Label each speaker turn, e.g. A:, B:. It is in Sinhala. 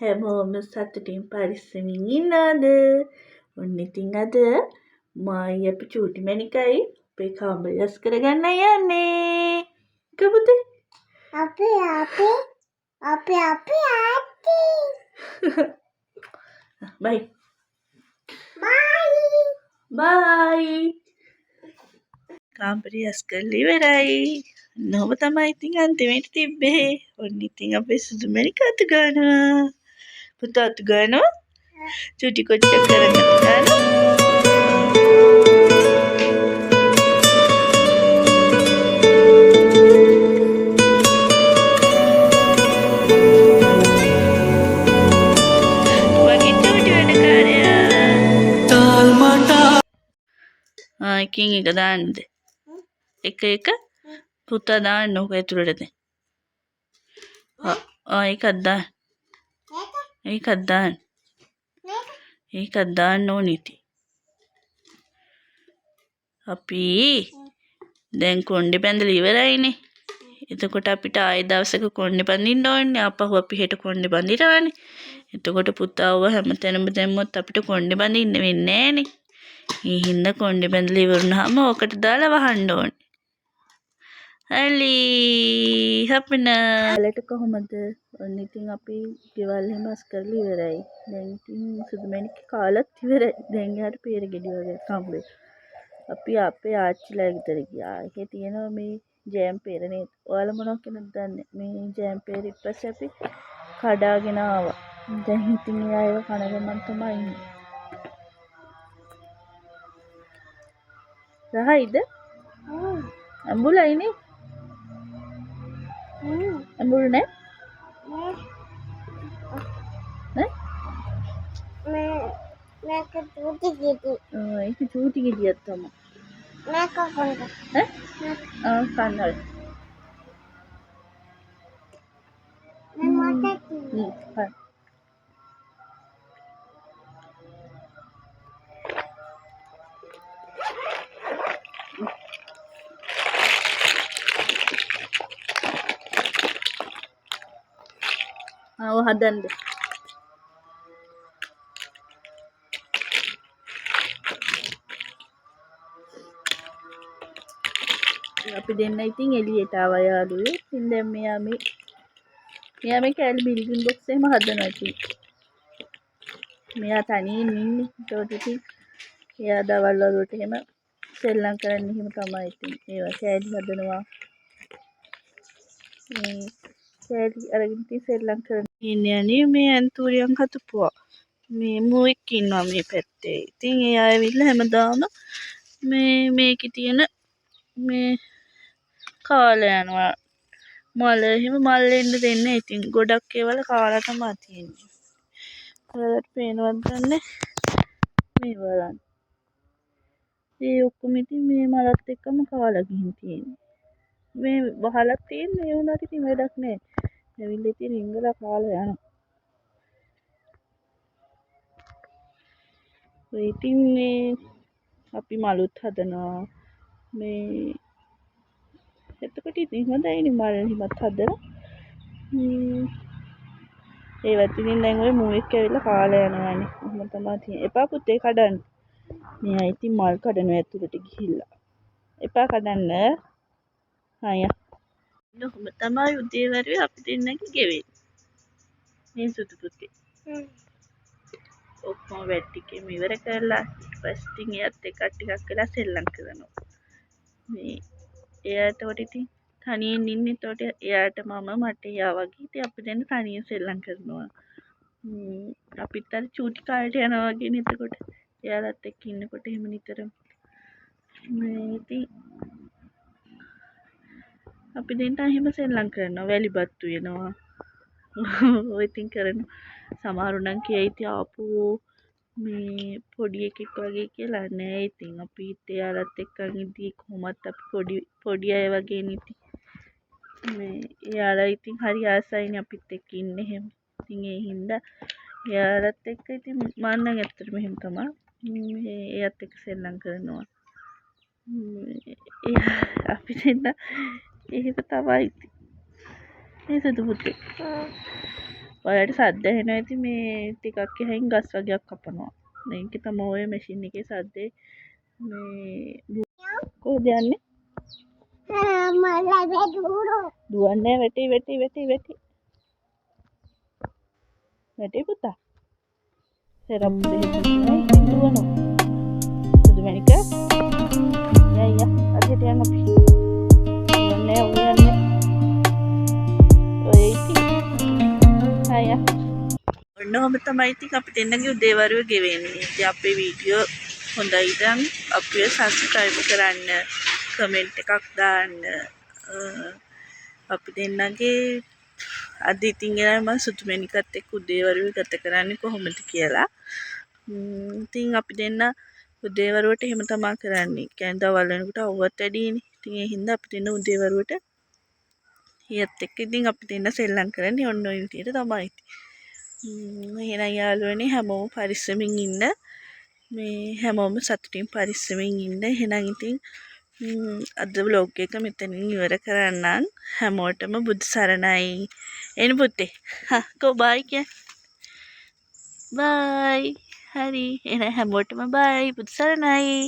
A: හැමෝම සතුටින් පරිස්සමින් ඉන්නවද? ඔන්න ඉතින් අද මායි අපි චූටි මැණිකයි අපේ කාමරය රැස් කරගන්න යන්නේ. කවුද? අපේ ආච්චි. බයි. බයි. කාමරය රැස් කරලා ඉවරයි. නෝම තමයි ඉතින් අන්තිමට තිබ්බේ. ඔන්න ඉතින් අපේ සුදු මැණික අතු ගන්නවා. පුතා අතු ගන්නවා. චූටි කොච්චර කරන් අතු ගන්නවා. වගේ චූටි වැඩකාරයා. එකින් එක දාන්නද? එක පුතා දාන්න ඕක ඇතුළට දැන්. ඒකත් දාන්න. ඒකත් දාන්න. ඒකත් දාන්න ඕනේ ඉතින්. අපි දැන් කොණ්ඩේ බැඳලා ඉවරයිනේ. එතකොට අපිට ආයෙ දවසක කොණ්ඩේ බඳින්න ඕනේ. ආපහු අපි හෙට කොණ්ඩේ බඳිනවානේ. එතකොට පුතාව හැමතැනම දැම්මොත් අපිට කොණ්ඩේ බඳින්න වෙන්නේ නෑනේ. ඒ හින්දා කොණ්ඩේ බැඳලා ඉවරනහම ඕකට දාලා වහන්න ඕනේ. හලි හපනා. ඔයාලට කොහමද? ඔන්න ඉතින් අපි ගෙවල් එහෙම අස් කරලා ඉවරයි. දැන් ඉතින් සුදු මැණික් කාලත් ඉවරයි. දැන් යාට peer ගෙඩි වගේ හම්බුනේ. අපි අපේ ආච්චිලා ගෙදර ගියා. ඒකේ තියෙනවා මේ ජෑම් peer නේද? ඔයාලා මොනවද කියනද දන්නේ? මේ ජෑම් peer ඊට පස්සේ අපි කඩාගෙන ආවා. දැන් ඉතින් එයා ඒව කන ගමන් තමයි ඉන්නේ. රහයිද? අඹුලයිනේ. අඹුල් නෑ? මේක චූටි ගෙඩි. ඒක චූටි ගෙඩියක් තමයි. මේක කොහොමද? කන්නල්. හදන්න. අපි දෙන්න ඉතින් එළියට ආවා යාළුවෝ. ඉතින් දැන් මෙයා මේ කැලි බිල්ඩින් බොක්ස් එහෙම හදනවා ඉතින්. මෙයා තනියෙන් ඉන්නේ. ඒකට ඉතින් එයා දවල් වලට එහෙම සෙල්ලම් කරන්න එහෙම තමයි ඉතින්. ඒවා කැලි හදනවා. මේ කැලි අරගෙන ඉතින් සෙල්ලම් කරන ඉන්නේ අනේ මේ ඇන්තූරියන් හදපුවා. මේ මුවෙක් ඉන්නවා මේ පැත්තේ. ඉතින් එයා ඇවිල්ලා හැමදාම මේකේ තියෙන මේ කාලා යනවා. මල එහෙම මල් එන්න දෙන්නේ. ඉතින් ගොඩක් ඒවල කාලා තමයි තියෙන්නේ. ඔයාලට පේනවද දන්නේ? මේ බලන්න. ඒ ඔක්කොම ඉතින් මේ මලත් එක්කම කාලා ගිහින් තියෙන්නේ. මේ වහලා තියෙන්නේ ඒ වුණාට ඉතින් වැඩක් නෑ. ඇවිල්ලා ඉතින් රිංගලා කාලා යනවා. ඔය ඉතින් මේ අපි මලුත් හදනවා. මේ එතකොට ඉතින් හොඳයිනේ මල් හිමත් හදලා. ඒවත් ඉතින් දැන් ඔය මුවෙක් ඇවිල්ලා කාලා යනවානේ. එහෙම තමයි තියෙන්නේ. එපා පුතේ කඩන්න. මෙයා ඉතින් මල් කඩනවා ඇතුළට ගිහිල්ලා. එපා කඩන්න. අයියා. ඔහොම තමයි උදේවරුේ අපි දෙන්නගේ ගෙවෙන්නේ. මේ සුදු පුතේ. ඔක්කොම වැඩ ටිකම ඉවර කරලා ඊට පස්සේ ඉතින් එයාත් එක්ක ටිකක් වෙලා සෙල්ලම් කරනවා. මේ එයාට උඩ ඉතින් තනියෙන් ඉන්නේ. ඒතකොට එයාට මම මට එයා වගේ ඉතින් අපි දෙන්න තනියෙන් සෙල්ලම් කරනවා. අපිත් අර චූටි කාලේට යනවා වගේනේ එතකොට. එයාලත් එක්ක ඉන්නකොට එහෙම නිතරම මේ ඉතින් අපි දෙන්න එහෙම සෙල්ලම් කරනවා. වැලිබත්තු වෙනවා. ඔය ඉතින් කරනවා. සමහරු නම් කියයි ඉතින් ආපෝ මේ පොඩි එකෙක් වගේ කියලා. නෑ ඉතින් අපිත් එයාලත් එක්කන් ඉඳී කොහොමත් අපි පොඩි අය වගේනේ ඉතින්. මේ එයාලා ඉතින් හරි ආසයිනේ අපිත් එක්ක ඉන්නේ එහෙම. ඉතින් ඒ හින්දා එයාලත් එක්ක ඉතින් මම නම් ඇත්තටම එහෙම තමයි. එයාත් එක්ක සෙල්ලම් කරනවා. අපි දෙන්න එහෙම තමයි ඉතින්. මේ සුදු පුතේ. ඔයාලට සද්ද ඇහෙනවා ඇති මේ ටිකක් එහයින් ගස් වර්ගයක් කපනවා. මේක තමයි ඔය මැෂින් එකේ සද්දේ. මේ කොහෙද යන්නේ? දුවන්නේ වැටි පුතා. සරප්පු දෙහෙත් දුවනවා. සුදු මැණික. යා අදට යන්න අපි. දුවන්නේ ඔයන්නේ. ඔය ඉතින්. අයියා. ඔන්නෝම තමයි ඉතින් අපි දෙන්නගේ උදේවරුව ගෙවෙන්නේ. ඉතින් අපේ වීඩියෝ හොඳයි නම් අපිව සබ්ස්ක්‍රයිබ් කරන්න, කමෙන්ට් එකක් දාන්න. අපි දෙන්නගේ අද ඉතින් මම සුදු මැණිකත් එක්ක උදේවරුව ගත කරන්නේ කොහොමද කියලා. ඉතින් අපි දෙන්න උදේවරුවට එහෙම තමයි කරන්නේ. කියන්නේ දවල් වෙනකොට අවුවත් වැඩිනේ. ඉතින් ඒ හින්දා අපි දෙන්න උදේවරුවට ඊයත් එක්ක ඉතින් අපි දෙන්න සෙල්ලම් කරන්නේ ඔන්න ඔය විදිහට තමයි. එහෙනම් යාළුවනේ හැමෝම පරිස්සමින් ඉන්න. මේ හැමෝම සතුටින් පරිස්සමින් ඉන්න. එහෙනම් ඉතින් අද vlog එක මෙතනින් ඉවර කරන්නම්. හැමෝටම බුදු සරණයි. එන්න පුතේ. කො බයි කිය. බයි. හරි. එහෙනම් හැමෝටම බයි. බුදු සරණයි.